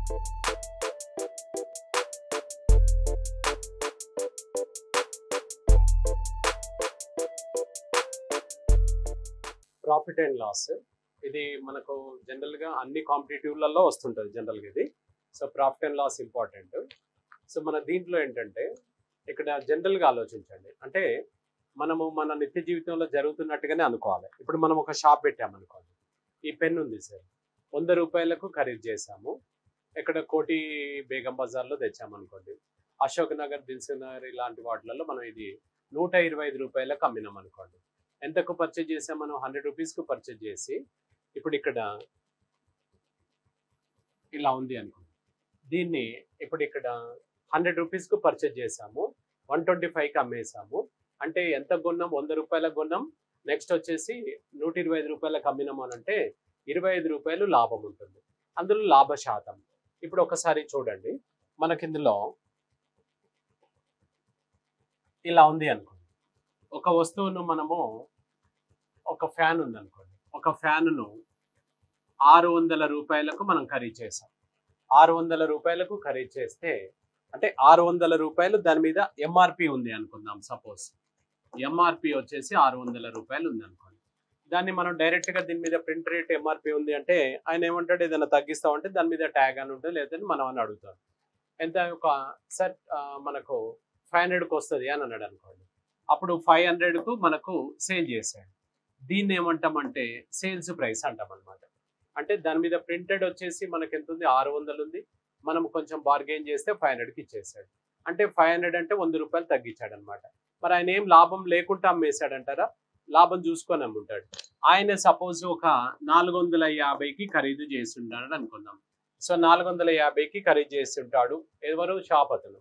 Profit and loss ఇది మనకు జనరల్గా అన్ని కాంపిటేటివ్లలో వస్తుంటుంది జనరల్గా ఇది. So profit and loss important. So మన దీంట్లో ఏంటంటే ఇక్కడ జనరల్గా ఆలోచించండి. అంటే మనము మన నిత్య జీవితంలో జరుగుతున్నట్టుగానే అనుకోవాలి. ఇప్పుడు మనం ఒక షాప్ పెట్టామనుకోండి. ఈ పెన్ ఉంది సార్, 100 రూపాయలకు ఖరీదు చేసాము. ఇక్కడ కోటి బేగం బజార్లో తెచ్చామనుకోండి. అశోక్ నగర్, దిల్సుఖ్ నగర్ ఇలాంటి వాటిలలో మనం ఇది 125 రూపాయలకు అమ్మినాం అనుకోండి. ఎంతకు పర్చేజ్ చేసాం మనం? 100 రూపీస్కు పర్చేజ్ చేసి ఇప్పుడు ఇక్కడ ఇలా ఉంది అనుకోండి. దీన్ని ఇప్పుడు ఇక్కడ 100 రూపీస్కు పర్చేజ్ చేసాము, 125కి అమ్మేసాము. అంటే ఎంత కొన్నాం? 100 రూపాయలకు కొన్నాం. నెక్స్ట్ వచ్చేసి 125 రూపాయలకు అమ్మినాము అని అంటే 25 రూపాయలు లాభం ఉంటుంది. అందులో లాభ శాతం ఇప్పుడు ఒకసారి చూడండి. మనకి ఇందులో ఇలా ఉంది అనుకోండి. ఒక వస్తువును మనము ఒక ఫ్యాన్ ఉంది అనుకోండి. ఒక ఫ్యాన్ను 600 రూపాయలకు మనం ఖరీదు చేసాం. 600 రూపాయలకు ఖరీదు చేస్తే అంటే 600 రూపాయలు దాని మీద ఎంఆర్పి ఉంది అనుకుందాం. సపోజ్ ఎంఆర్పి వచ్చేసి 600 రూపాయలు ఉంది అనుకోండి. దాన్ని మనం డైరెక్ట్గా దీని మీద ప్రింట్ రేట్ ఎంఆర్పి ఉంది అంటే ఆయన ఏమంటాడు? ఏదైనా తగ్గిస్తామంటే దాని మీద ట్యాగ్ అని ఉంటుంది, లేదని మనం అని అడుగుతాం. ఎంత ఒక సార్ మనకు 500కు వస్తుంది అని అన్నాడు అనుకోండి. అప్పుడు 500కు మనకు సేల్ చేశాడు. దీన్ని ఏమంటామంటే సేల్స్ ప్రైస్ అంటాం అనమాట. అంటే దాని మీద ప్రింటెడ్ వచ్చేసి మనకి ఎంత ఉంది? 600 ఉంది. మనం కొంచెం బార్గెయిన్ చేస్తే 500కి ఇచ్చేసాడు. అంటే 500 అంటే 100 రూపాయలు తగ్గించాడు అనమాట. మరి ఆయన ఏం లాభం లేకుండా అమ్మేశాడంటారా? లాభం చూసుకొని అమ్ముంటాడు. ఆయన సపోజ్ ఒక 450కి ఖరీదు చేసి ఉంటాడు అనుకుందాం. సో 450కి ఖరీదు చేసి ఉంటాడు ఎవరు? షాప్ అతను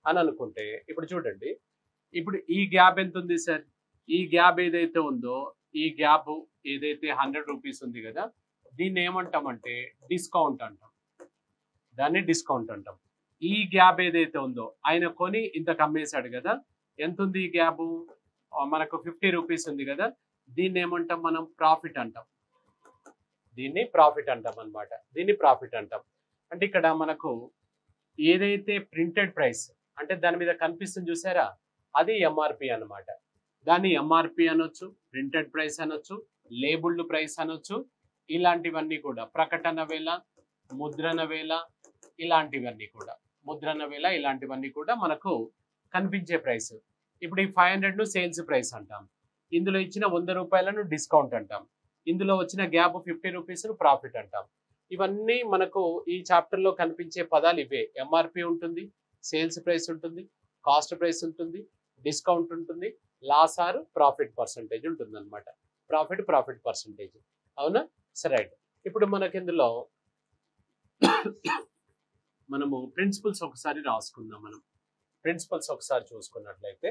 అని అనుకుంటే ఇప్పుడు చూడండి, ఇప్పుడు ఈ గ్యాప్ ఎంత ఉంది సార్? ఈ గ్యాప్ ఏదైతే ఉందో, ఈ గ్యాప్ ఏదైతే 100 రూపీస్ ఉంది కదా, దీన్ని ఏమంటామంటే డిస్కౌంట్ అంటాం. దాన్ని డిస్కౌంట్ అంటాం. ఈ గ్యాప్ ఏదైతే ఉందో, ఆయన కొని ఇంతకు అమ్మేశాడు కదా, ఎంత ఉంది ఈ గ్యాప్? మనకు 50 రూపీస్ ఉంది కదా, దీన్ని ఏమంటాం మనం? ప్రాఫిట్ అంటాం. దీన్ని ప్రాఫిట్ అంటాం అనమాట. దీన్ని ప్రాఫిట్ అంటాం. అంటే ఇక్కడ మనకు ఏదైతే ప్రింటెడ్ ప్రైస్ అంటే దాని మీద కనిపిస్తుంది చూసారా, అది ఎంఆర్పి అనమాట. దాన్ని ఎంఆర్పి అనొచ్చు, ప్రింటెడ్ ప్రైస్ అనొచ్చు, లేబుల్డ్ ప్రైస్ అనొచ్చు. ఇలాంటివన్నీ కూడా ప్రకటన వేళ, ముద్రణ వేళ, ఇలాంటివన్నీ కూడా ముద్రణ వేళ ఇలాంటివన్నీ కూడా మనకు కనిపించే ప్రైస్. ఇప్పుడు ఈ 500ను సేల్స్ ప్రైస్ అంటాం. ఇందులో ఇచ్చిన 100 రూపాయలను డిస్కౌంట్ అంటాం. ఇందులో వచ్చిన గ్యాప్ 50 రూపీస్ను ప్రాఫిట్ అంటాం. ఇవన్నీ మనకు ఈ చాప్టర్లో కనిపించే పదాలు ఇవే. ఎంఆర్పి ఉంటుంది, సేల్స్ ప్రైస్ ఉంటుంది, కాస్ట్ ప్రైస్ ఉంటుంది, డిస్కౌంట్ ఉంటుంది, లాస్ ఆర్ ప్రాఫిట్ పర్సంటేజ్ ఉంటుంది అనమాట. Profit percentage. అవునా? సరే. ఇప్పుడు మనకి ఇందులో మనము ప్రిన్సిపల్స్ ఒకసారి రాసుకుందాం. మనం ప్రిన్సిపల్స్ ఒకసారి చూసుకున్నట్లయితే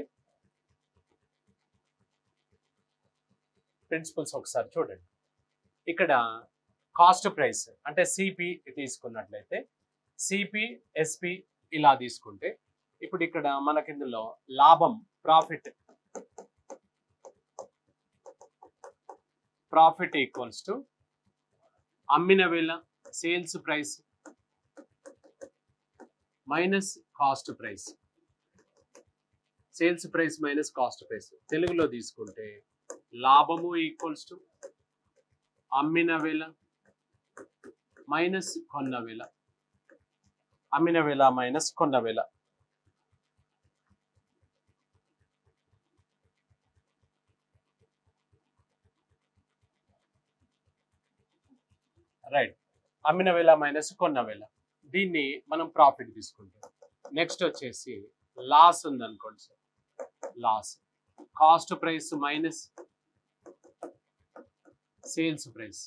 ప్రిన్సిపల్స్ ఒకసారి చూడండి. ఇక్కడ కాస్ట్ ప్రైస్ అంటే సిపి తీసుకున్నట్లయితే సిపి, ఎస్పి ఇలా తీసుకుంటే ఇప్పుడు ఇక్కడ మనకి ఇందులో లాభం ప్రాఫిట్ ఈక్వల్స్ టు అమ్మిన వేళ sales price minus cost price. Sales price minus cost price. తెలుగులో తీసుకుంటే లాభము ఈక్వల్స్ టు అమ్మిన వేళ మైనస్ కొన్న వేళ. అమ్మిన వేళ మైనస్ కొన్న వేళ. రైట్. అమ్మిన వేళ మైనస్ కొన్న వేళ. దీన్ని మనం ప్రాఫిట్ తీసుకుంటాం. నెక్స్ట్ వచ్చేసి లాస్ ఉంది అనుకోండి sir. Loss cost price minus sales price.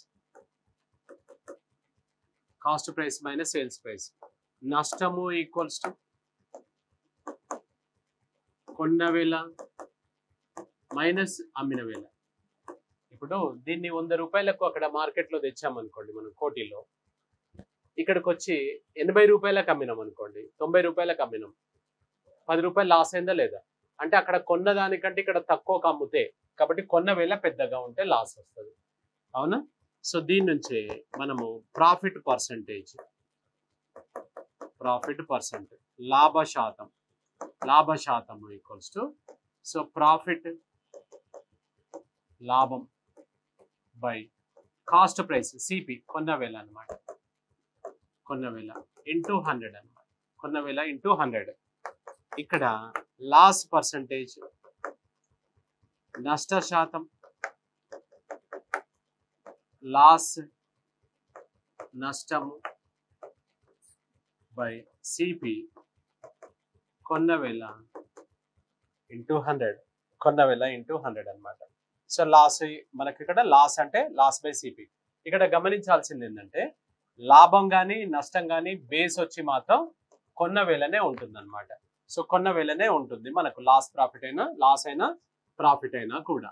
Cost price minus sales price. నష్టము ఈక్వల్స్ టు కొన్న వేళ మైనస్ అమ్మిన వేళ. ఇప్పుడు దీన్ని 100 రూపాయలకు అక్కడ మార్కెట్లో తెచ్చామనుకోండి మనం కోటిలో, ఇక్కడికి వచ్చి 80 రూపాయలకు అమ్మినాం అనుకోండి, 90 రూపాయలకు అమ్మినాం, 10 రూపాయలు లాస్ అయిందా లేదా? అంటే అక్కడ కొన్న దానికంటే ఇక్కడ తక్కువకు అమ్ముతే, కాబట్టి కొన్న వేళ పెద్దగా ఉంటే లాస్ వస్తుంది. అవునా? సో దీని నుంచి మనము ప్రాఫిట్ పర్సంటేజ్ ప్రాఫిట్ పర్సెంట్, లాభ శాతం ఈక్వల్స్ టు, సో ప్రాఫిట్ లాభం బై కాస్ట్ ప్రైస్ సిపి కొన్న వేల అనమాట, కొన్న వేల ఇంటూ 100 అనమాట, కొన్న వేల ఇంటూ 100. ఇక్కడ లాస్ పర్సంటేజ్ నష్ట శాతం, లాస్ నష్టము బై సిపి కొన్న వేల ఇంటూ 100, కొన్న వేల ఇంటూ 100 అనమాట. సో లాస్ మనకి ఇక్కడ లాస్ అంటే లాస్ బై సిపి. ఇక్కడ గమనించాల్సింది ఏంటంటే లాభం కానీ నష్టం కానీ బేస్ వచ్చి మాత్రం కొన్న వేలనే ఉంటుంది అనమాట. సో కొన్న వేలనే ఉంటుంది మనకు, లాస్ ప్రాఫిట్ అయినా లాస్ అయినా ప్రాఫిట్ అయినా కూడా,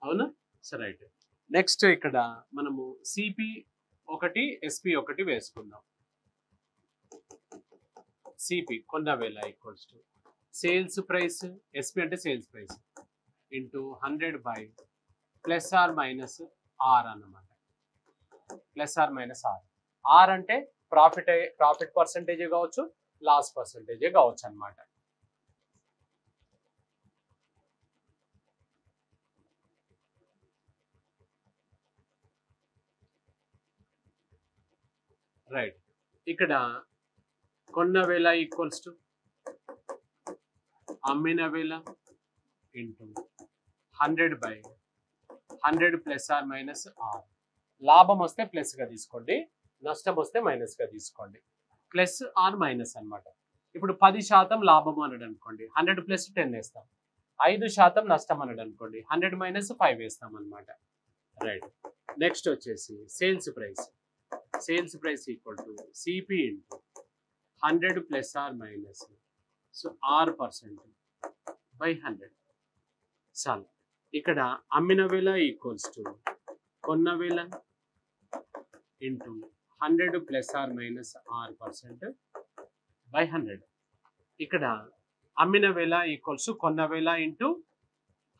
అవునా? So right. నెక్స్ట్ ఇక్కడ మనము సిపి ఒకటి ఎస్పి ఒకటి వేసుకుందాం. సిపి కొన్న వేల equals to sales price, SP అంటే sales price into 100 by plus R minus R అన్నమాట, plus R minus R. R అంటే ప్రాఫిట్ పర్సంటేజ్ కావచ్చు, లాస్ పర్సంటేజ్ కావచ్చు అనమాట. రైట్. ఇక్కడ కొన్న వేల ఈక్వల్స్ టు అమ్మిన వేల into 100 by 100 plus R minus R. లాభం వస్తే ప్లస్ గా తీసుకోండి, నష్టం వస్తే మైనస్ గా తీసుకోండి. ప్లస్ ఆర్ మైనస్ అనమాట. ఇప్పుడు 10% లాభం అన్నాడు అనుకోండి, 100 ప్లస్ 10 వేస్తాం. 5% నష్టం అన్నాడు అనుకోండి, 100 మైనస్ 5 వేస్తాం అనమాట. రైట్. నెక్స్ట్ వచ్చేసి sales price equal to CP into 100 plus R minus, so R percent by 100. చాలు. ఇక్కడ అమ్మిన వేల ఈక్వల్స్ టు కొన్న వేల into 100 plus R minus R percent by 100. ఇక్కడ అమ్మిన వేల ఈక్వల్స్ కొన్న వేల into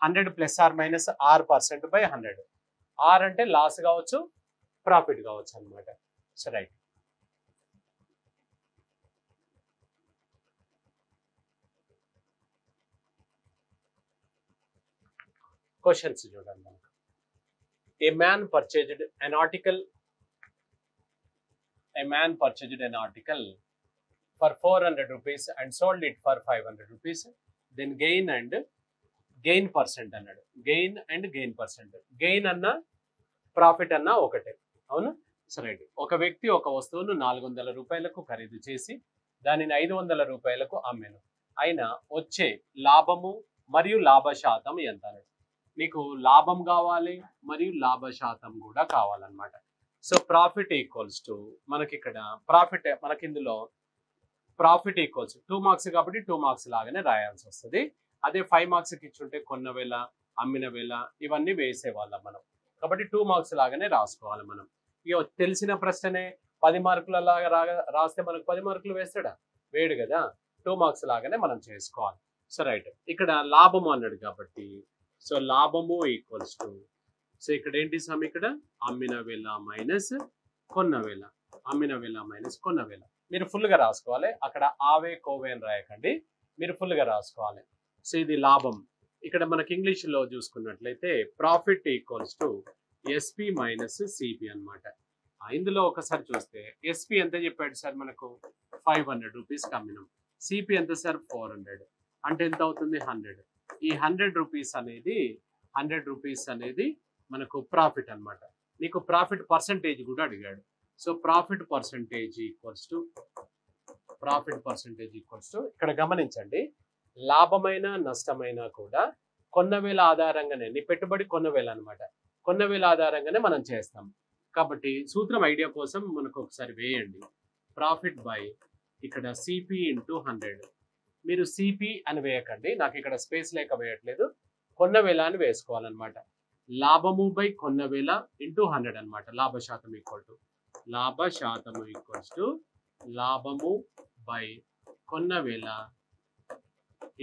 100 plus R minus R percent by 100. R అంటే లాస్ కావచ్చు, ప్రాఫిట్ కావచ్చు అనమాట. So right. క్వశ్చన్స్ చూడండి మనకు. A man purchased an article for 400 rupees and sold it for 500 rupees. Then gain percent అన్నాడు. gain percent. gain అన్న profit అన్న ఒకటే, అవును? సరే. ఒక వ్యక్తి ఒక వస్తువును 400 రూపాయలకు ఖరీదు చేసి దానిని 500 రూపాయలకు అమ్మాను. అయినా వచ్చే లాభము మరియు లాభ శాతం ఎంత అన్నాడు. మీకు లాభం కావాలి మరియు లాభ శాతం కూడా కావాలన్నమాట. సో ప్రాఫిట్ ఈక్వల్స్ టు మనకి ఇక్కడ ప్రాఫిట్, మనకి ఇందులో ప్రాఫిట్ ఈక్వల్స్ 2 మార్క్స్ కాబట్టి 2 మార్క్స్ లాగానే రాయాల్సి వస్తుంది. అదే 5 మార్క్స్కి ఇచ్చుంటే కొన్న వేల, అమ్మిన వేల ఇవన్నీ వేసేవాళ్ళం మనం. కాబట్టి 2 మార్క్స్ లాగానే రాసుకోవాలి మనం. ఇక తెలిసిన ప్రశ్ననే 10 మార్కుల లాగా రాస్తే మనకు 10 మార్కులు వేస్తాడా? వేడు కదా. 2 మార్క్స్ లాగానే మనం చేసుకోవాలి. So right. ఇక్కడ లాభము అన్నాడు కాబట్టి సో లాభము ఈక్వల్స్ టు, సో ఇక్కడ ఏంటి సమ్, ఇక్కడ అమ్మిన వేల మైనస్ కొన్న వేల, అమ్మిన వేల మైనస్ కొన్న వేల. మీరు ఫుల్గా రాసుకోవాలి, అక్కడ ఆవే కోవే అని రాయకండి, మీరు ఫుల్గా రాసుకోవాలి. సో ఇది లాభం. ఇక్కడ మనకి ఇంగ్లీష్లో చూసుకున్నట్లయితే profit equals to SP minus CP అనమాట. ఇందులో ఒకసారి చూస్తే ఎస్పి ఎంత చెప్పాడు సార్ మనకు? 500 రూపీస్కి అమ్మినాం. సిపి ఎంత సార్? 400. అంటే ఎంత అవుతుంది? 100. ఈ 100 రూపీస్ అనేది మనకు ప్రాఫిట్ అనమాట. నీకు ప్రాఫిట్ పర్సంటేజ్ కూడా అడిగాడు. So profit percentage equals to ఇక్కడ గమనించండి, లాభమైన నష్టమైన కూడా కొన్న వేల ఆధారంగానే, నీ పెట్టుబడి కొన్న వేల అనమాట, కొన్న వేల ఆధారంగానే మనం చేస్తాం. కాబట్టి సూత్రం ఐడియా కోసం మనకు ఒకసారి వేయండి. ప్రాఫిట్ బై ఇక్కడ సిపి ఇంటూ 100. మీరు సిపి అని వేయకండి, నాకు ఇక్కడ స్పేస్ లేక వేయట్లేదు, కొన్న వేల అని వేసుకోవాలన్నమాట. లాభము బై కొన్న వేల ఇంటూ 100 అనమాట. లాభ శాతం ఈక్వల్స్ టు లాభము బై కొన్న వేల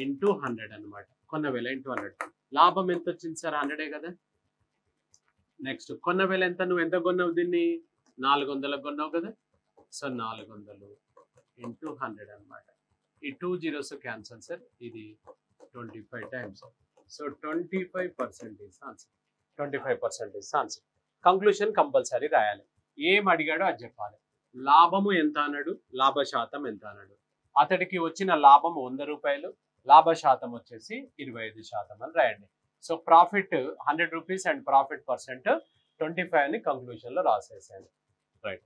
ఇంటూ 100 అనమాట. కొన్న వేల ఇంటూ 100. లాభం ఎంత వచ్చింది సార్? 100 కదా. నెక్స్ట్ కొన్న వేల ఎంత? నువ్వు ఎంత కొన్నావు దీన్ని? 400 కొన్నావు కదా. సో 400 ఇంటూ 100 అనమాట. ఈ 2 జీరోస్ క్యాన్సల్ సార్, ఇది 25 times. So 25% is answer. 25% is answer. Conclusion compulsory రాయాలి. ఏం అడిగాడో అది చెప్పాలి. లాభము ఎంత అన్నాడు, లాభ శాతం ఎంత అన్నాడు. అతడికి వచ్చిన లాభం 100 రూపాయలు, లాభ శాతం వచ్చేసి 25% అని రాయండి. So profit 100 rupees and profit percent 25 అని కంక్లూషన్ లో రాసేసాను. Right.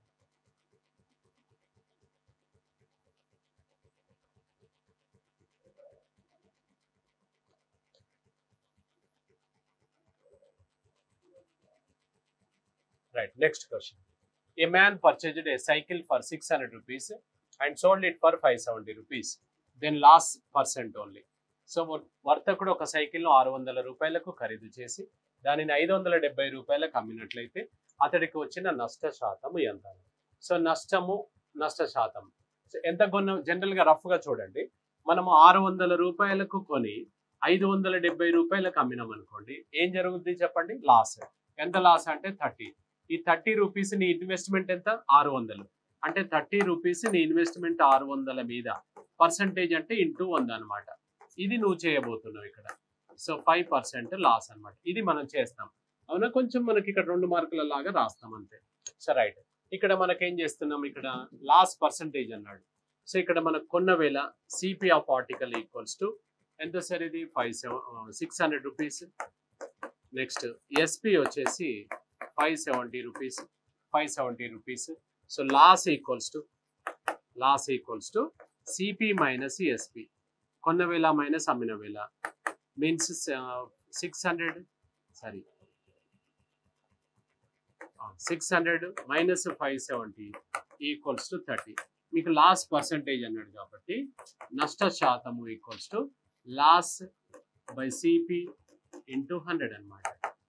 Right, next question. A man purchased a cycle for 600 rupees and sold it for 570 rupees. Then loss percent only. So వర్తకుడు ఒక సైకిల్ను 600 రూపాయలకు ఖరీదు చేసి దానిని 570 రూపాయలకు అమ్మినట్లయితే అతడికి వచ్చిన నష్ట శాతము ఎంత? సో నష్ట శాతం సో ఎంత కొన్న, జనరల్గా రఫ్గా చూడండి, మనము 600 రూపాయలకు కొని 570 రూపాయలకు అమ్మినాం అనుకోండి, ఏం జరుగుతుంది చెప్పండి? లాస్. ఎంత లాస్ అంటే 30. ఈ 30 రూపీస్ నీ ఇన్వెస్ట్మెంట్ ఎంత? 600. అంటే 30 రూపీస్ నీ ఇన్వెస్ట్మెంట్ 600 మీద పర్సంటేజ్ అంటే ఇంటూ 100 అనమాట. ఇది నువ్వు చేయబోతున్నావు ఇక్కడ. సో 5% లాస్ అనమాట. ఇది మనం చేస్తాం, అవునా? కొంచెం మనకి ఇక్కడ 2 మార్కుల లాగా రాస్తాం అంతే. సో రైట్, ఇక్కడ మనకేం చేస్తున్నాం, ఇక్కడ లాస్ పర్సంటేజ్ అన్నాడు. సో ఇక్కడ మనకు కొన్న వేళ CP of article equals to ఎంత సార్? ఇది 600 రూపీస్. నెక్స్ట్ ఎస్పి వచ్చేసి 570 rupees. So loss equals to CP minus SP. కొన్న వేళ మైనస్ అమ్మిన వేళ మీన్స్ 600 మైనస్ 570 ఈక్వల్స్ టు 30. మీకు లాస్ పర్సంటేజ్ అన్నాడు కాబట్టి నష్ట శాతము equals to loss by CP into 100 అనమాట.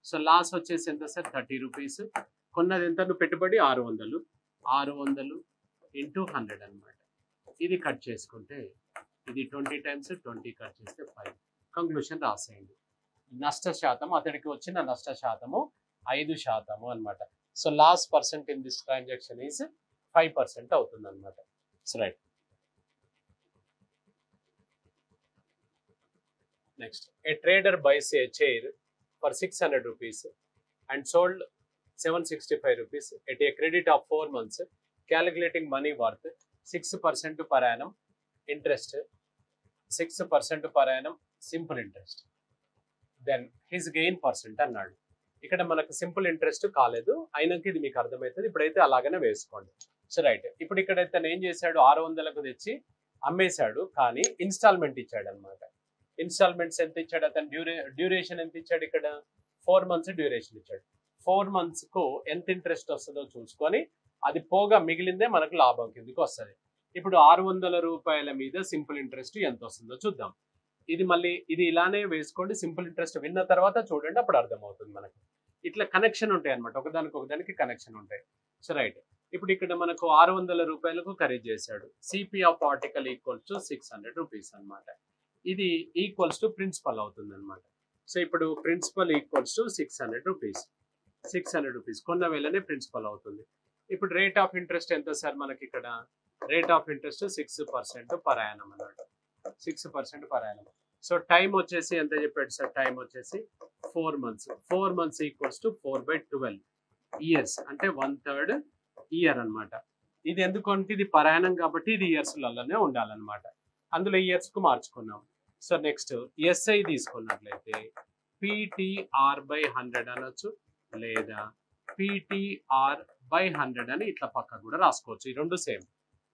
సో లాస్ వచ్చేసి ఎంత సార్? 30 రూపీస్. కొన్నది ఎంత? నువ్వు పెట్టుబడి 600 ఇంటూ 100 అనమాట. ఇది కట్ చేసుకుంటే ఇది 20 టైమ్స్ 20 కట్ చేస్తే 5. కంక్లూషన్ రాసేయండి. నష్ట శాతం, అతడికి వచ్చిన నష్ట శాతము 5% అనమాట. So loss percent in this transaction is 5% అవుతుంది అనమాట. So right. Next, a trader buys a chair for 600 rupees and sold 765 rupees at a credit of 4 months, calculating money worth 6% per annum interest, 6% per annum simple interest. Then his gain percent అన్నాడు. ఇక్కడ మనకు simple interest కాలేదు, అయినాక ఇది మీకు అర్థమవుతుంది. ఇప్పుడైతే అలాగనే వేసుకోండి. సో రైట్, ఇప్పుడు ఇక్కడ తను ఏం చేశాడు? 600కు తెచ్చి అమ్మేశాడు, కానీ ఇన్స్టాల్మెంట్ ఇచ్చాడు అనమాట. ఇన్స్టాల్మెంట్స్ ఎంత ఇచ్చాడు? అతను డ్యూరేషన్ ఎంత ఇచ్చాడు? ఇక్కడ 4 months డ్యూరేషన్ ఇచ్చాడు. 4 months కు ఎంత ఇంట్రెస్ట్ వస్తుందో చూసుకొని అది పోగా మిగిలిందే మనకు లాభం కిందకి వస్తుంది. ఇప్పుడు 600 రూపాయల మీద సింపుల్ ఇంట్రెస్ట్ ఎంత వస్తుందో చూద్దాం. ఇది మళ్ళీ ఇది ఇలానే వేసుకోండి. సింపుల్ ఇంట్రెస్ట్ విన్న తర్వాత చూడండి, అప్పుడు అర్థమవుతుంది మనకు. ఇట్లా కనెక్షన్ ఉంటాయి అనమాట, ఒకదానికి కనెక్షన్ ఉంటాయి. సో రైట్, ఇప్పుడు ఇక్కడ మనకు 600 రూపాయలకు ఖరీదు చేశాడు. CP of article equals to 600 rupees అనమాట. ఇది ఈక్వల్స్ టు ప్రిన్సిపల్ అవుతుంది అనమాట. సో ఇప్పుడు principal equals to 600 rupees. 600 rupees కొన్న వేళనే ప్రిన్సిపల్ అవుతుంది. ఇప్పుడు రేట్ ఆఫ్ ఇంట్రెస్ట్ ఎంత సార్? మనకి ఇక్కడ rate of interest 6% per annum అన్నాడు. 6% పర్ యానం. సో టైం వచ్చేసి ఎంత చెప్పాడు సార్? టైం వచ్చేసి 4 months. 4 months equals to 4/12 years, అంటే 1/3 ఇయర్ అనమాట. ఇది ఎందుకంటే ఇది పర్ యానం కాబట్టి ఇది ఇయర్స్లలోనే ఉండాలన్నమాట. అందులో ఇయర్స్ కు మార్చుకున్నాం. సో నెక్స్ట్ ఎస్ఐ తీసుకున్నట్లయితే PTR/100 అనొచ్చు, లేదా PTR/100 అని ఇట్లా పక్క కూడా రాసుకోవచ్చు. ఈ రెండు సేమ్.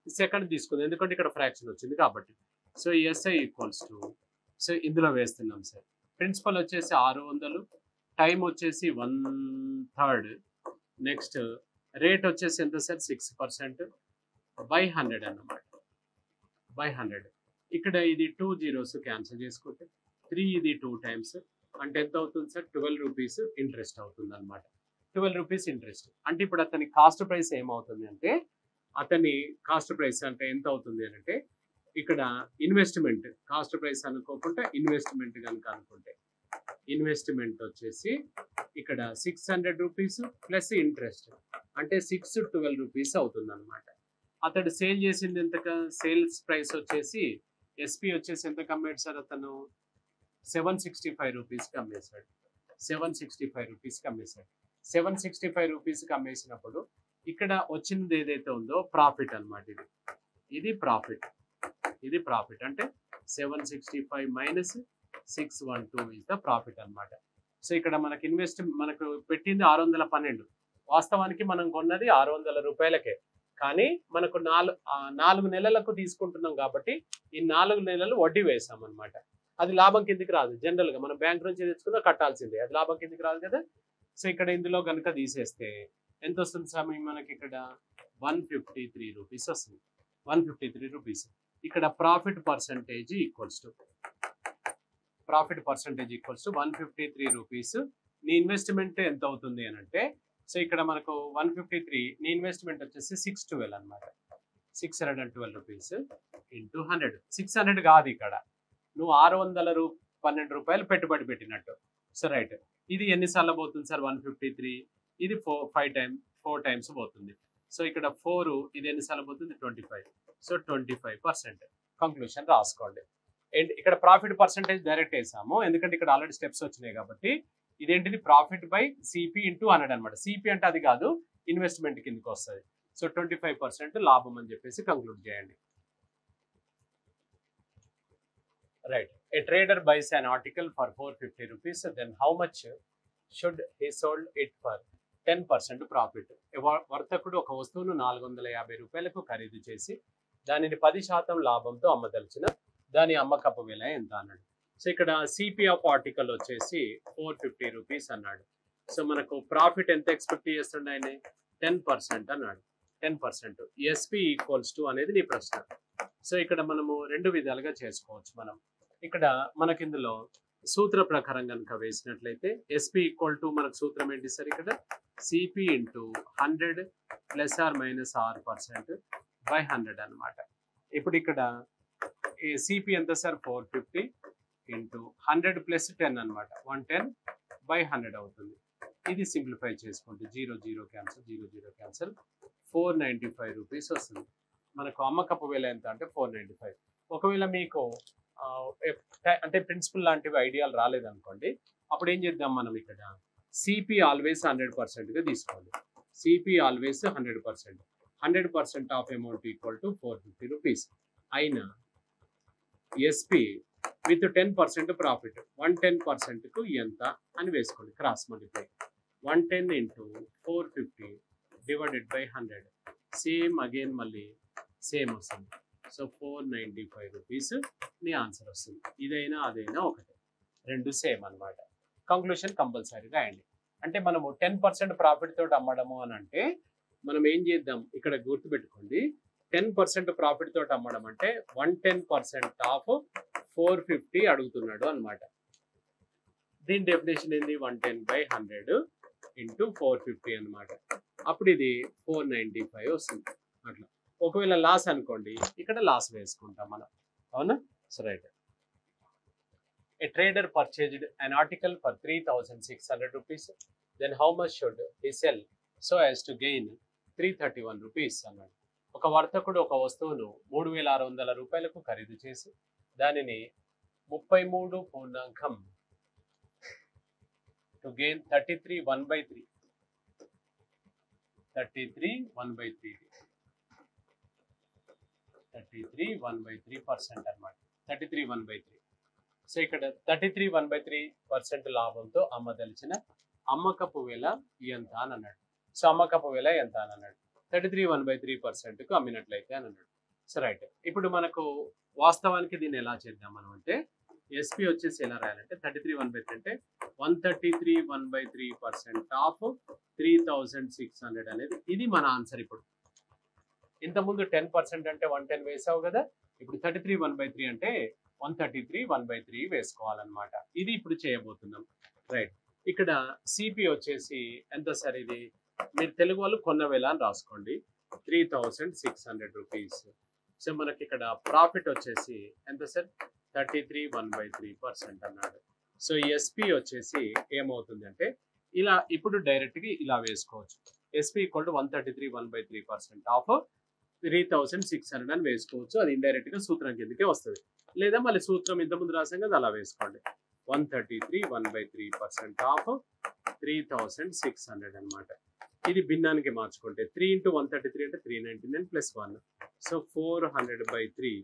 సెకండ్ తీసుకుంది ఎందుకంటే ఇక్కడ ఫ్రాక్షన్ వచ్చింది కాబట్టి. So SI equals to, so ఇందులో వేస్తున్నాం సార్. ప్రిన్సిపల్ వచ్చేసి 600, టైం వచ్చేసి 1/3, నెక్స్ట్ రేట్ వచ్చేసి ఎంత సార్? 6%/100 అన్నమాట. 100. ఇక్కడ ఇది 2 zeros క్యాన్సిల్ చేసుకుంటే 3, ఇది 2 times అంటే ఎంత అవుతుంది సార్? 12 రూపీస్ ఇంట్రెస్ట్ అవుతుంది అనమాట. 12 రూపీస్ ఇంట్రెస్ట్ అంటే ఇప్పుడు అతని కాస్ట్ ప్రైస్ ఏమవుతుంది అంటే, అతని కాస్ట్ ప్రైస్ అంటే ఎంత అవుతుంది అంటే, ఇక్కడ ఇన్వెస్ట్మెంట్ కాస్ట్ ప్రైస్ అనుకోకుండా ఇన్వెస్ట్మెంట్ కనుక అనుకుంటే, ఇన్వెస్ట్మెంట్ వచ్చేసి ఇక్కడ 600 రూపీస్ ప్లస్ ఇంట్రెస్ట్ అంటే 612 రూపీస్ అవుతుంది అనమాట. అతడు సేల్ చేసింది ఎంత, సేల్స్ ప్రైస్ వచ్చేసి ఎస్పీ వచ్చేసి ఎంత అమ్మాడు సార్ అతను 765 రూపీస్కి అమ్మేశాడు. 765 రూపీస్కి అమ్మేశాడు. 765 రూపీస్కి అమ్మేసినప్పుడు ఇక్కడ వచ్చింది ఏదైతే ఉందో ప్రాఫిట్ అనమాట. ఇది ప్రాఫిట్. ఇది ప్రాఫిట్ అంటే 765 మైనస్ 612 ఇస్ ద ప్రాఫిట్ అనమాట. సో ఇక్కడ మనకు పెట్టింది 612. వాస్తవానికి మనం కొన్నది 600 రూపాయలకే. కానీ మనకు 4 నెలలకు తీసుకుంటున్నాం కాబట్టి ఈ 4 నెలలు వడ్డీ వేసాం అనమాట. అది లాభం కిందికి రాదు. జనరల్ గా మనం బ్యాంక్ నుంచి తెచ్చుకున్నా కట్టాల్సిందే, అది లాభం కిందికి రాదు కదా. సో ఇక్కడ ఇందులో కనుక తీసేస్తే ఎంత వస్తుంది సమయం మనకి ఇక్కడ 153 రూపీస్ వస్తుంది. 153 రూపీస్. ఇక్కడ profit percentage equals to 153 rupees. నీ ఇన్వెస్ట్మెంట్ ఎంత అవుతుంది అని అంటే, సో ఇక్కడ మనకు 153, నీ ఇన్వెస్ట్మెంట్ వచ్చేసి 612 అనమాట. 612 రూపీస్ ఇంటూ 100. 600 కాదు, ఇక్కడ నువ్వు 612 రూపాయలు పెట్టుబడి పెట్టినట్టు. సో రైట్, ఇది ఎన్నిసార్లు పోతుంది సార్ 153? ఇది 4 టైమ్స్ పోతుంది. సో ఇక్కడ 4, ఇది ఎన్నిసార్లు పోతుంది 25. సో 25%. కంక్లూషన్ రాసుకోండి. అండ్ ఇక్కడ ప్రాఫిట్ పర్సంటేజ్ డైరెక్ట్ వేసాము, ఎందుకంటే ఇక్కడ ఆల్రెడీ స్టెప్స్ వచ్చినాయి కాబట్టి. ఇదేంటిది ప్రాఫిట్ బై సిపి ఇంటూ 100 అనమాట. సిపి అంటే అది కాదు, ఇన్వెస్ట్మెంట్ కిందకి వస్తుంది. సో 25% లాభం అని చెప్పేసి కంక్లూడ్ చేయండి. Right, a trader buys an article for 450 rupees, then how much should he sold it for 10% profit? వర్తకుడు ఒక వస్తువును 450 రూపాయలకు ఖరీదు చేసి దానిని 10% లాభంతో అమ్మదలిచిన దాని అమ్మకపు విల ఎంత అన్నాడు. సో ఇక్కడ సిపి ఆఫ్ ఆర్టికల్ వచ్చేసి 450 రూపీస్ అన్నాడు. సో మనకు ప్రాఫిట్ ఎంత ఎక్స్పెక్ట్ చేస్తుండే ఆయన? 10% అన్నాడు. 10%. ఎస్పి ఈక్వల్స్ టు అనేది నీ ప్రశ్న. సో ఇక్కడ మనము 2 విధాలుగా చేసుకోవచ్చు. మనం ఇక్కడ మనకి ఇందులో సూత్ర ప్రకారం కనుక వేసినట్లయితే ఎస్పి ఈక్వల్ టు మనకు సూత్రం ఏంటి సార్? ఇక్కడ CP into 100 plus R minus R% by 100 అనమాట. ఇప్పుడు ఇక్కడ సిపి ఎంత సార్? 450 ఇంటూ 100 ప్లస్ 10 అనమాట. 110 బై 100 అవుతుంది. ఇది సింప్లిఫై చేసుకుంటే 0 0 క్యాన్సల్, 0 0 క్యాన్సల్, 495 రూపీస్ వస్తుంది. మనకు అమ్మకపు వేల ఎంత అంటే 495. ఒకవేళ మీకు అంటే ప్రిన్సిపల్ లాంటివి ఐడియాలు రాలేదనుకోండి, అప్పుడు ఏం చేద్దాం మనం? ఇక్కడ సిపి ఆల్వేస్ 100%గా తీసుకోండి. CP always 100%. 100% of amount equal to 450 rupees అయినా ఎస్పి విత్ 10% ప్రాఫిట్ 110%కు ఎంత అని వేసుకోండి. Cross multiply 110 into 450 divided by 100. Same again మళ్ళీ సేమ్ వస్తుంది. సో 495 రూపీస్ నీ ఆన్సర్ వస్తుంది. ఇదైనా అదైనా ఒకటే, 2 సేమ్ అనమాట. కంక్లూషన్ కంపల్సరీ రాయండి. అంటే మనము 10% ప్రాఫిట్ తోటి అమ్మడము అని అంటే మనం ఏం చేద్దాం? ఇక్కడ గుర్తుపెట్టుకోండి, 10% ప్రాఫిట్ తోటి అమ్మడం అంటే 110% ఆఫ్ 450 అడుగుతున్నాడు అనమాట. దీని డెఫినేషన్ ఏంది? 110/100 ఇంటూ 450 అనమాట. అప్పుడు ఇది 495 వస్తుంది. అట్లా ఒకవేళ లాస్ అనుకోండి, ఇక్కడ లాస్ వేసుకుంటాం మనం, అవునా? So right, a trader purchased an article for 3600 rupees, then how much should he sell so as to gain 331 rupees అన్నాడు. ఒక వర్తకుడు ఒక వస్తువును 3600 రూపాయలకు ఖరీదు చేసి దానిని 33 టు గెయిన్ 33 1/3 1/3% అనమాట. 33 1/3. సో ఇక్కడ 33 1/3% లాభంతో అమ్మదలిచిన అమ్మకపు వేల ఎంత అని అన్నాడు. సో అమ్మకపు వేల ఎంత అని అన్నాడు? 33 1/3%కు అమ్మినట్లయితే అని అన్నాడు. సో రైట్, ఇప్పుడు మనకు వాస్తవానికి దీన్ని ఎలా చేద్దాం మనం అంటే, ఎస్పి వచ్చేసి ఎలా రాయాలంటే 33 1/3 అంటే 133 1/3% ఆఫ్ 3600 అనేది ఇది మన ఆన్సర్. ఇప్పుడు ఇంతకుముందు 10% అంటే 110 వేసావు కదా, ఇప్పుడు 33 1/3 అంటే 133 1/3 వేసుకోవాలన్నమాట. ఇది ఇప్పుడు చేయబోతున్నాం. రైట్, ఇక్కడ సిపి వచ్చేసి ఎంత సార్? ఇది మీరు తెలుగు వాళ్ళు కొన్న వేల అని రాసుకోండి, 3600 రూపీస్. సో మనకి ఇక్కడ ప్రాఫిట్ వచ్చేసి ఎంత సార్? 33 1/3% అన్నాడు. సో ఎస్పి వచ్చేసి ఏమవుతుంది అంటే ఇలా ఇప్పుడు డైరెక్ట్గా ఇలా వేసుకోవచ్చు. ఎస్పి ఈక్వల్ టు 133 1/3% ఆఫ్ 3600 అని వేసుకోవచ్చు. అది ఇండైరెక్ట్ గా సూత్రం కిందకే వస్తుంది. లేదా మళ్ళీ సూత్రం ఇంతకుముందు రాసాం కదా అలా వేసుకోండి. 133 1/3% ఆఫ్ 3600 అన్నమాట. ఇది భిన్నానికి మార్చుకుంటే 3 into 133 అంటే 399 ప్లస్ 1. సో 400/3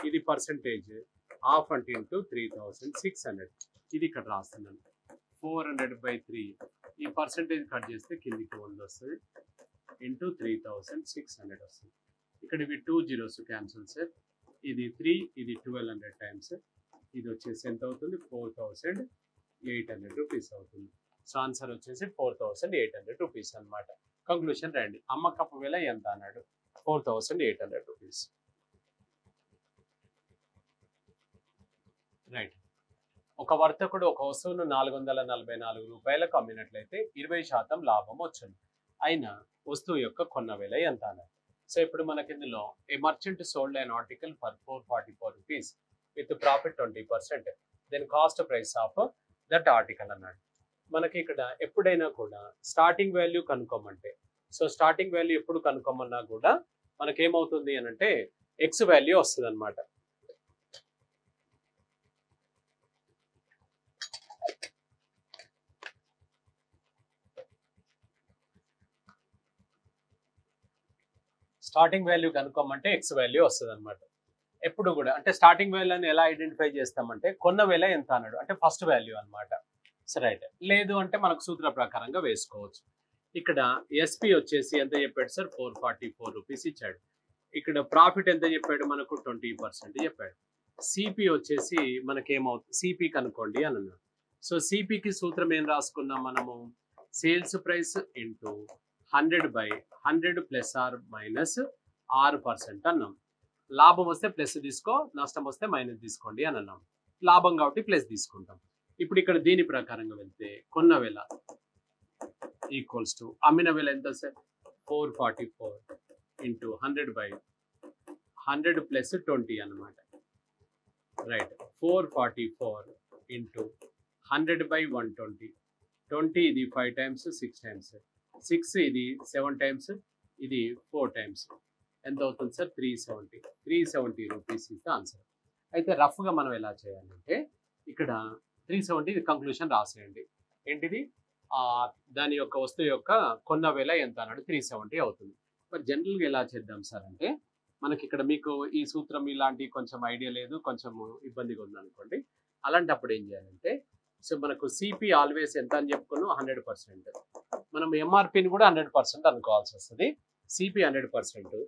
ఇది పర్సెంటేజ్ హాఫ్ అంటే ఇంటూ 3600. ఇది ఇక్కడ రాస్తున్నాను. 400/3 ఈ పర్సెంటేజ్ కట్ చేస్తే కిందికి 100 వస్తుంది ఇంటూ 3600 వస్తుంది. ఇక్కడ ఇవి 2 zeros క్యాన్సిల్ సార్. ఇది 3 ఇది 1200 టైమ్స్. ఇది వచ్చేసి ఎంత అవుతుంది 4800 రూపీస్ అవుతుంది. సో ఆన్సర్ వచ్చేసి 4800 రూపీస్ అనమాట. కంక్లూషన్ రండి. అమ్మకపు విల ఎంత అన్నాడు 4800 రూపీస్. రైట్. ఒక వర్తకుడు ఒక వస్తువును 444 రూపాయలకు అమ్మినట్లయితే 20% లాభం వచ్చింది. అయినా వస్తువు యొక్క కొన్న విల ఎంత అన్నాడు. సో ఇప్పుడు మనకి ఇందులో a merchant sold an article for 444 rupees with profit 20%. Then cost price of that article అన్నాడు. మనకి ఇక్కడ ఎప్పుడైనా కూడా స్టార్టింగ్ వాల్యూ కనుక్కోమంటే, సో స్టార్టింగ్ వాల్యూ ఎప్పుడు కనుక్కోమన్నా కూడా మనకి ఏమవుతుంది అని అంటే ఎక్స్ వాల్యూ వస్తుంది అనమాట. స్టార్టింగ్ వాల్యూ కనుక్కోమంటే ఎక్స్ వాల్యూ వస్తుంది అనమాట. ఎప్పుడు కూడా అంటే స్టార్టింగ్ వాల్యూని ఎలా ఐడెంటిఫై చేస్తామంటే కొన్న వేల ఎంత అన్నాడు అంటే ఫస్ట్ వాల్యూ అనమాట. So right. లేదు అంటే మనకు సూత్ర ప్రకారంగా వేసుకోవచ్చు. ఇక్కడ ఎస్పీ వచ్చేసి ఎంత చెప్పాడు సార్ 444 రూపీస్ ఇచ్చాడు. ఇక్కడ ప్రాఫిట్ ఎంత చెప్పాడు మనకు 20% చెప్పాడు. సిపి వచ్చేసి మనకేమవుతుంది సిపి కనుక్కోండి అని అన్నాడు. సో సిపికి సూత్రం ఏం రాసుకున్నాం మనము sales price into 100/100 plus R minus 6% అన్నాం. లాభం వస్తే ప్లస్ తీసుకో, నష్టం వస్తే మైనస్ తీసుకోండి అని అన్నాం. లాభం కాబట్టి ప్లస్ తీసుకుంటాం. ఇప్పుడు ఇక్కడ దీని ప్రకారంగా వెళ్తే కొన్న వేల ఈక్వల్స్ టు అమ్మిన వేల ఎంత సార్ 444 ఇంటూ 100/100 ప్లస్ 20 అనమాట. రైట్. 444 ఇంటూ 100/120. 20 ఇది 5 టైమ్స్ 6 టైమ్స్ 6 ఇది 7 టైమ్స్ ఇది 4 టైమ్స్ ఎంత అవుతుంది sir 370 rupees is the answer. అయితే రఫ్గా మనం ఎలా చేయాలంటే ఇక్కడ 370 ఇది కంక్లూషన్ రాసేయండి. ఏంటిది దాని యొక్క వస్తువు యొక్క కొన్న వేల ఎంత అన్నాడు 370 అవుతుంది. మరి జనరల్గా ఎలా చేద్దాం సార్ అంటే మనకి ఇక్కడ మీకు ఈ సూత్రం ఇలాంటి కొంచెం ఐడియా లేదు, కొంచెం ఇబ్బందిగా ఉందనుకోండి. అలాంటప్పుడు ఏం చేయాలంటే సో మనకు సిపి ఆల్వేస్ ఎంత అని చెప్పుకున్నాం 100%. మనం ఎంఆర్పిని కూడా 100% అనుకోవాల్సి వస్తుంది. సిపి 100%,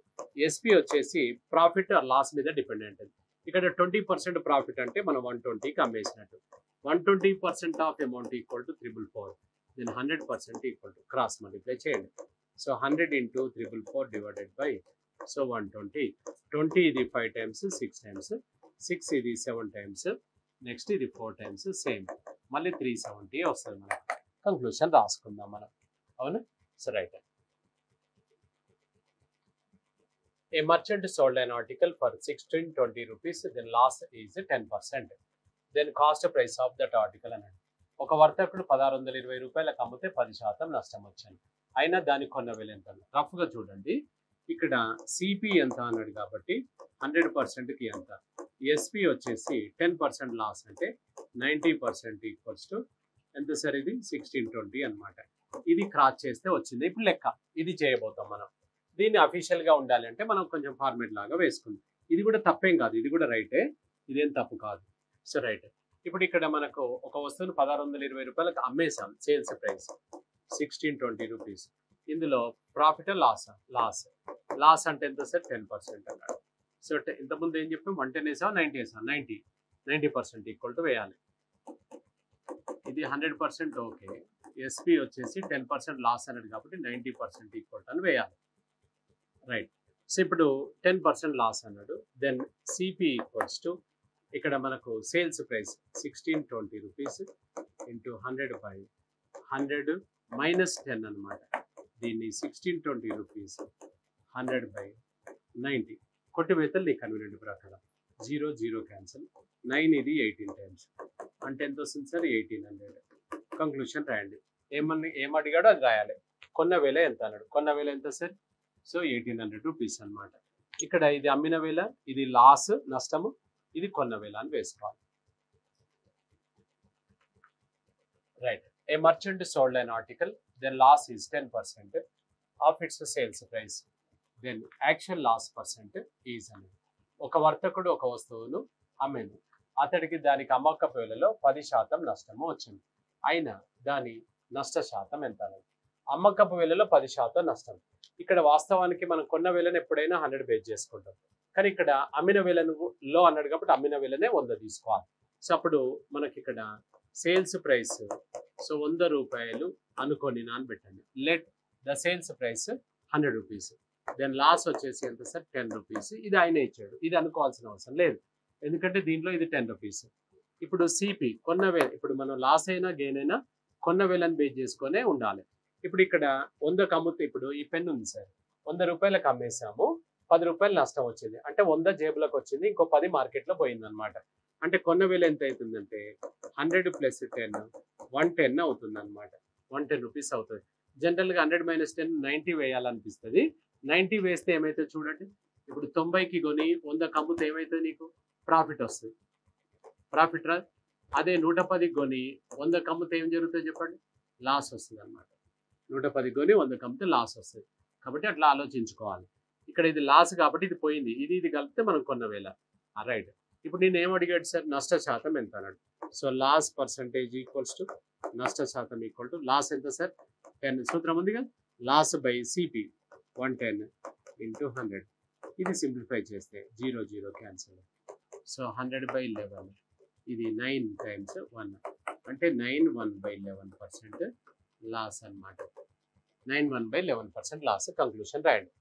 ఎస్పి వచ్చేసి ప్రాఫిట్ లాస్ మీద డిపెండెంట్. ఇక్కడ 20% ప్రాఫిట్ అంటే మనం 120కి అమ్మేసినట్టు. 120% of amount equal to 444. Then 100% equal to cross multiply చేయండి. So 100 into 444 divided by so 120. 20 ఇది 5 టైమ్స్ 6 టైమ్స్ 6 ఇది 7 టైమ్స్ నెక్స్ట్ ఇది 4 టైమ్స్ సేమ్ మళ్ళీ 370 వస్తుంది. మనం కంక్లూషన్ రాసుకుందాం మనం. అవును. So right. A merchant sold an article for 1620 rupees, then loss is 10%. Then cost price of that article అన్నాడు. ఒక వర్తకుడు 1620 రూపాయలకు అమ్మితే 10% నష్టం వచ్చింది. అయినా దాని కొన్న విల ఎంత? రఫ్గా చూడండి. ఇక్కడ సిపి ఎంత అన్నాడు కాబట్టి 100%కి ఎంత, ఎస్పి వచ్చేసి 10% లాస్ అంటే 90% ఈక్వల్స్ టు ఎంత సార్ ఇది 1620 అనమాట. ఇది క్రాస్ చేస్తే వచ్చింది. ఇప్పుడు లెక్క ఇది చేయబోతాం మనం. దీన్ని అఫీషియల్గా ఉండాలి అంటే మనం కొంచెం ఫార్మేట్ లాగా వేసుకుందాం. ఇది కూడా తప్పేం కాదు, ఇది కూడా రైటే, ఇదేం తప్పు కాదు. So right. ఇప్పుడు ఇక్కడ మనకు ఒక వస్తువును 1620 రూపాయలకు అమ్మేసాం. Sales price 1620 rupees. ఇందులో ప్రాఫిట్ లాస్ అంటే ఎంత సార్ 10% అన్నాడు. సో ఇంతకుముందు ఏం చెప్పాం 110 వేసాం 90 వేసాం 90% ఈక్వల్ టు వేయాలి. ఇది 100% ఓకే. ఎస్పి వచ్చేసి 10% లాస్ అన్నాడు కాబట్టి 90% ఈక్వల్ టు అని వేయాలి. రైట్. సో ఇప్పుడు 10% లాస్ అన్నాడు. దెన్ సిపి ఈక్వల్స్ టు ఇక్కడ మనకు sales price 1620 rupees into 100/100 minus 10 అనమాట. దీన్ని 1620 రూపీస్ 100/90 కొట్టివేతలు నీ కన్వీనియంట్ ప్రకారం 0 క్యాన్సిల్ 9 ఇది 18 టైమ్స్ అంటే ఎంత వస్తుంది సార్ 1800. కంక్లూషన్ రాయండి. ఏం అడిగాడో అది రాయాలి. కొన్న వేల ఎంత అన్నాడు. కొన్న వేల ఎంత సార్? సో 1800 రూపీస్ అనమాట. ఇక్కడ ఇది అమ్మిన వేల, ఇది లాస్ నష్టము, ఇది కొన్న వేల అని వేసుకోవాలి. Right. A merchant sold an article, then loss is 10% of its sales price, then actual loss percent is అనేది. ఒక వర్తకుడు ఒక వస్తువును అమ్మాను, అతడికి దానికి అమ్మకపు వేలలో 10% నష్టము వచ్చింది. అయినా దాని నష్ట శాతం ఎంత అనేది. అమ్మకపు వేలలో 10% నష్టం. ఇక్కడ వాస్తవానికి మనం కొన్న వేలను ఎప్పుడైనా 100 బేస్ చేసుకుంటాం, కానీ ఇక్కడ అమ్మిన వేలను లో అన్నాడు కాబట్టి అమ్మిన వేలనే 100 తీసుకోవాలి. సో అప్పుడు మనకి ఇక్కడ సేల్స్ ప్రైస్, సో 100 రూపాయలు అనుకొని నానబెట్టండి. Let the sales price 100 rupees, then loss వచ్చేసి ఎంత సార్ 10 రూపీస్. ఇది ఆయన ఇచ్చాడు, ఇది అనుకోవాల్సిన అవసరం లేదు ఎందుకంటే దీంట్లో ఇది 10 రూపీస్. ఇప్పుడు సిపి కొన్న వేల, ఇప్పుడు మనం లాస్ అయినా గెయిన్ అయినా కొన్న వేలను బేస్ చేసుకునే ఉండాలి. ఇప్పుడు ఇక్కడ 100కి అమ్ముతే, ఇప్పుడు ఈ పెన్ ఉంది సార్, 100 రూపాయలకు అమ్మేసాము, 10 రూపాయలు నష్టం వచ్చింది అంటే 100 జేబులకు వచ్చింది, ఇంకో 10 మార్కెట్లో పోయింది అనమాట. అంటే కొన్న వేల ఎంత అవుతుందంటే 100 + 10 110 అవుతుంది అనమాట. 110 రూపీస్ అవుతుంది. జనరల్గా 100 - 10 90 వేయాలనిపిస్తుంది. 90 వేస్తే ఏమైతుంది చూడండి, ఇప్పుడు 90కి కొని 100కి అమ్ముతే ఏమవుతుంది, నీకు ప్రాఫిట్ వస్తుంది. ప్రాఫిట్ రా. అదే 110కి కొని 100కి అమ్ముతే ఏం జరుగుతుంది చెప్పండి, లాస్ వస్తుంది అనమాట. 110కి కొని 100కి అమ్మితే లాస్ వస్తుంది. కాబట్టి అట్లా ఆలోచించుకోవాలి. ఇక్కడ ఇది లాస్ కాబట్టి ఇది పోయింది, ఇది కలిపితే మనం కొన్న వేల. రైట్. ఇప్పుడు నేను ఏం అడిగాడు సార్, నష్ట శాతం ఎంత అన్నాడు. So loss percentage equals to నష్ట శాతం ఈక్వల్ టు లాస్ ఎంత సార్ 10. సూత్రం ఉంది కదా, లాస్ బై సిపి 110 × 100. ఇది సింప్లిఫై చేస్తే 0 0 క్యాన్సిల్. సో 100/11, ఇది 9 × 1 అంటే 91/11% లాస్ అనమాట. 91/11% లాస్. కంక్లూషన్ రాయండి.